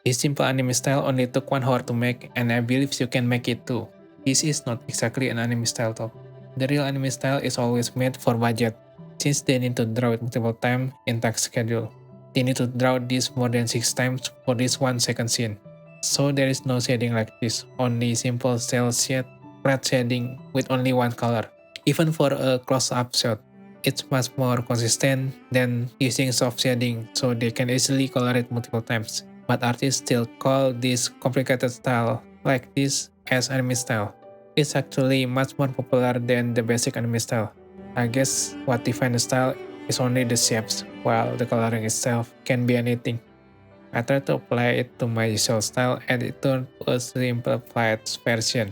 This simple anime style only took 1 hour to make, and I believe you can make it too. This is not exactly an anime style though. The real anime style is always made for budget, since they need to draw it multiple times in task schedule. They need to draw this more than 6 times for this 1 second scene. So there is no shading like this, only simple cell shade, flat shading with only one color. Even for a close-up shot, it's much more consistent than using soft shading, so they can easily color it multiple times. But artists still call this complicated style like this as anime style. It's actually much more popular than the basic anime style. I guess what defines the style is only the shapes, while the coloring itself can be anything. I try to apply it to my usual style and it turned to a simplified version.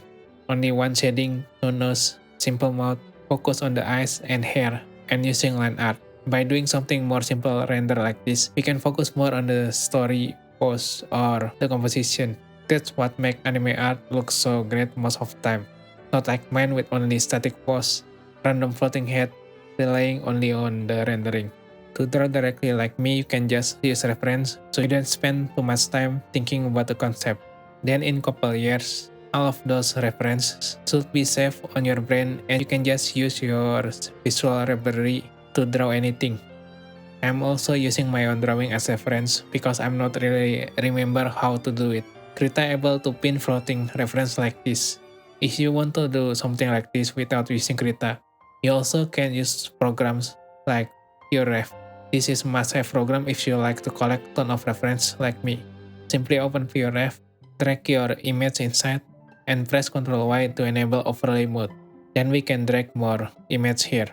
Only one shading, no nose, simple mouth, focus on the eyes and hair, and using line art. By doing something more simple render like this, we can focus more on the story, pose, or the composition. That's what makes anime art look so great most of the time. Not like mine with only static pose, random floating head, relying only on the rendering. To draw directly like me, you can just use reference, so you don't spend too much time thinking about the concept. Then in couple years, all of those references should be saved on your brain and you can just use your visual library to draw anything. I'm also using my own drawing as reference because I'm not really remember how to do it. Krita able to pin floating reference like this. If you want to do something like this without using Krita, you also can use programs like PureRef. This is must-have program if you like to collect ton of reference like me. Simply open PureRef, drag your image inside, and press Ctrl Y to enable overlay mode. Then we can drag more image here.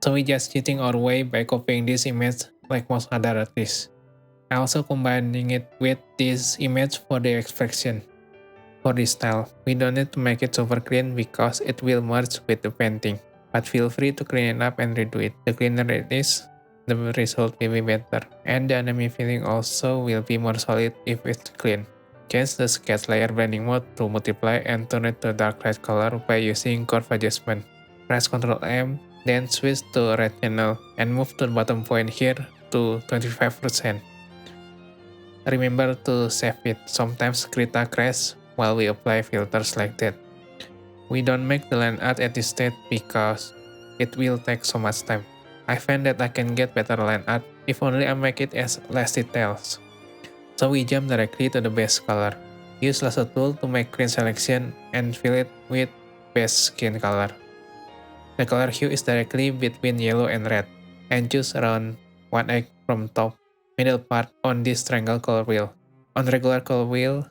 So we just cheating our way by copying this image like most other artists. I also combining it with this image for the expression. For this style, we don't need to make it super clean because it will merge with the painting. But feel free to clean it up and redo it. The cleaner it is, the result will be better. And the anime feeling also will be more solid if it's clean. Change the sketch layer blending mode to multiply and turn it to dark red color by using curve adjustment. Press Ctrl M, then switch to red channel and move to the bottom point here to 25%. Remember to save it, sometimes Krita crash while we apply filters like that. We don't make the line art at this stage because it will take so much time. I find that I can get better line art if only I make it as less details. So we jump directly to the base color. Use lasso tool to make clean selection and fill it with base skin color. The color hue is directly between yellow and red, and choose around 1 egg from top, middle part on this triangle color wheel. On regular color wheel,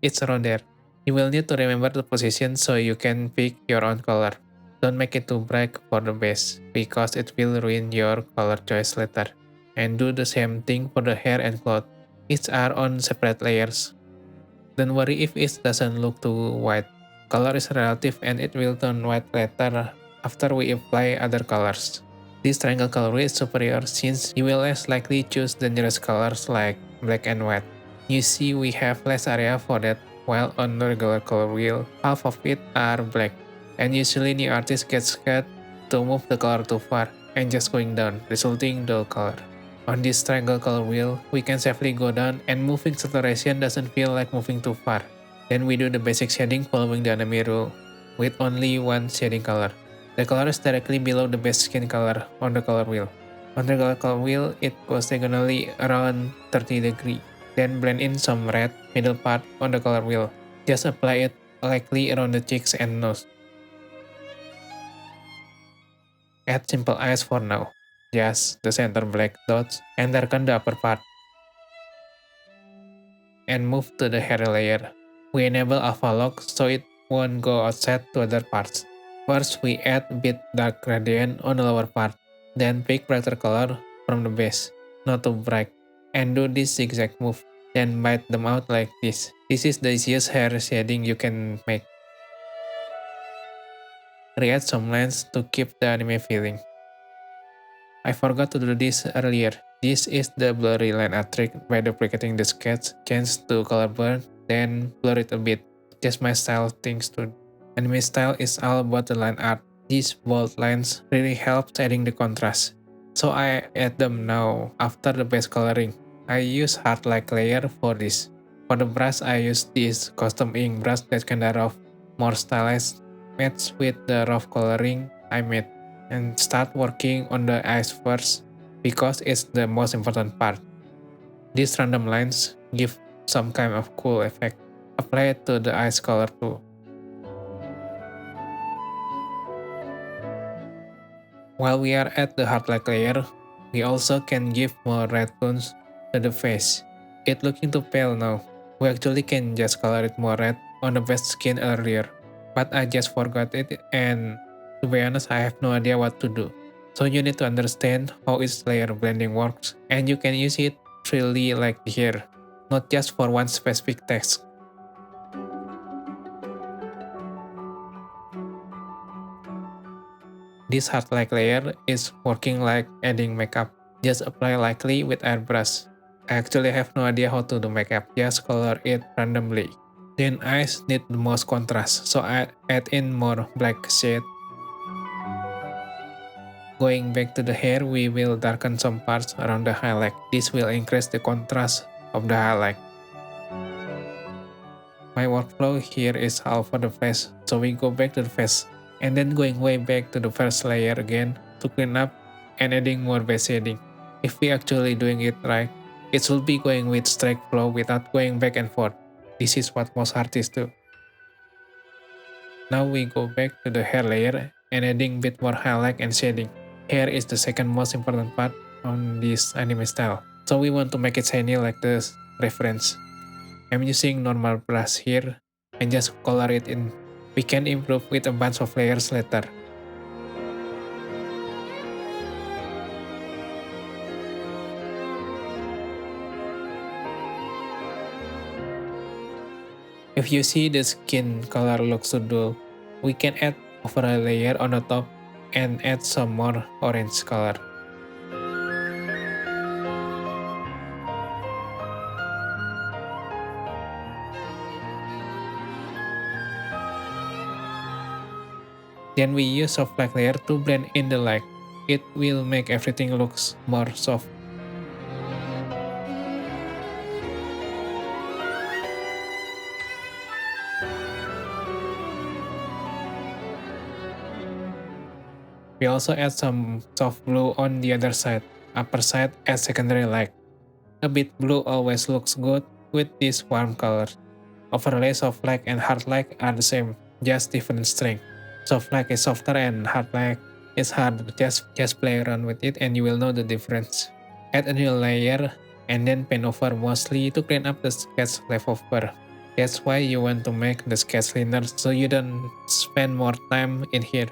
it's around there. You will need to remember the position so you can pick your own color. Don't make it too bright for the base, because it will ruin your color choice later. And do the same thing for the hair and cloth. Each are on separate layers. Don't worry if it doesn't look too white. Color is relative and it will turn white later after we apply other colors. This triangle color is superior since you will less likely choose dangerous colors like black and white. You see we have less area for that, while on the regular color wheel, half of it are black, and usually new artists get scared to move the color too far and just going down, resulting dull color. On this triangle color wheel, we can safely go down and moving saturation doesn't feel like moving too far. Then we do the basic shading following the anime rule, with only one shading color. The color is directly below the base skin color on the color wheel. On the color wheel, it goes diagonally around 30 degrees. Then blend in some red middle part on the color wheel. Just apply it lightly around the cheeks and nose. Add simple eyes for now. Just the center black dots and darken the upper part. And move to the hair layer. We enable alpha lock so it won't go outside to other parts. First, we add a bit dark gradient on the lower part. Then pick brighter color from the base, not too bright. And do this zigzag move. Then bite them out like this. This is the easiest hair shading you can make. Re-add some lines to keep the anime feeling. I forgot to do this earlier. This is the blurry line art trick by duplicating the sketch, change to color burn, then blur it a bit. Just my style things too. Anime style is all about the line art. These bold lines really help adding the contrast. So I add them now after the base coloring. I use hard like layer for this. For the brush, I use this custom ink brush that can of more stylized match with the rough coloring I made, and start working on the eyes first because it's the most important part. These random lines give some kind of cool effect. Apply it to the eyes color too. While we are at the hard like layer, we also can give more red tones to the face. It looking too pale now. We actually can just color it more red on the best skin earlier, but I just forgot it, and to be honest, I have no idea what to do. So you need to understand how each layer blending works, and you can use it freely like here, not just for one specific text. This hard like layer is working like adding makeup. Just apply lightly with airbrush. I actually have no idea how to do makeup, just color it randomly. Then eyes need the most contrast, so I add in more black shade. Going back to the hair, we will darken some parts around the highlight. This will increase the contrast of the highlight. My workflow here is all for the face, so we go back to the face, and then going way back to the first layer again to clean up and adding more base shading. If we actually doing it right, it should be going with straight flow without going back and forth. This is what most artists do. Now we go back to the hair layer and adding bit more highlight and shading. Hair is the second most important part on this anime style, so we want to make it shiny like this reference. I'm using normal brush here and just color it in. We can improve with a bunch of layers later. If you see the skin color looks too dull, we can add over a layer on the top and add some more orange color. Then we use soft black layer to blend in the light. It will make everything looks more soft. We also add some soft blue on the other side, upper side as secondary light. A bit blue always looks good with this warm color. Overlays of light and hard light are the same, just different strength. Soft light is softer and hard light is harder. Just play around with it and you will know the difference. Add a new layer and then paint over mostly to clean up the sketch leftover. That's why you want to make the sketch cleaner so you don't spend more time in here.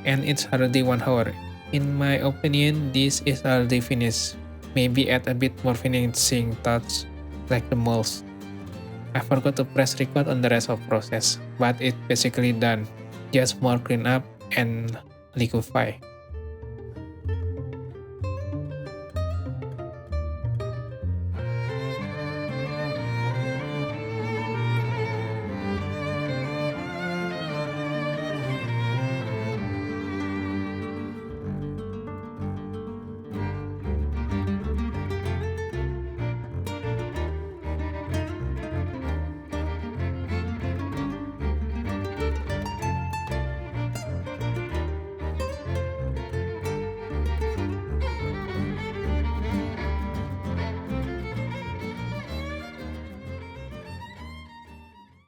And it's already 1 hour. In my opinion, this is already finished. Maybe add a bit more finishing touch, like the moles. I forgot to press record on the rest of process, but it's basically done. Just more clean up and liquefy.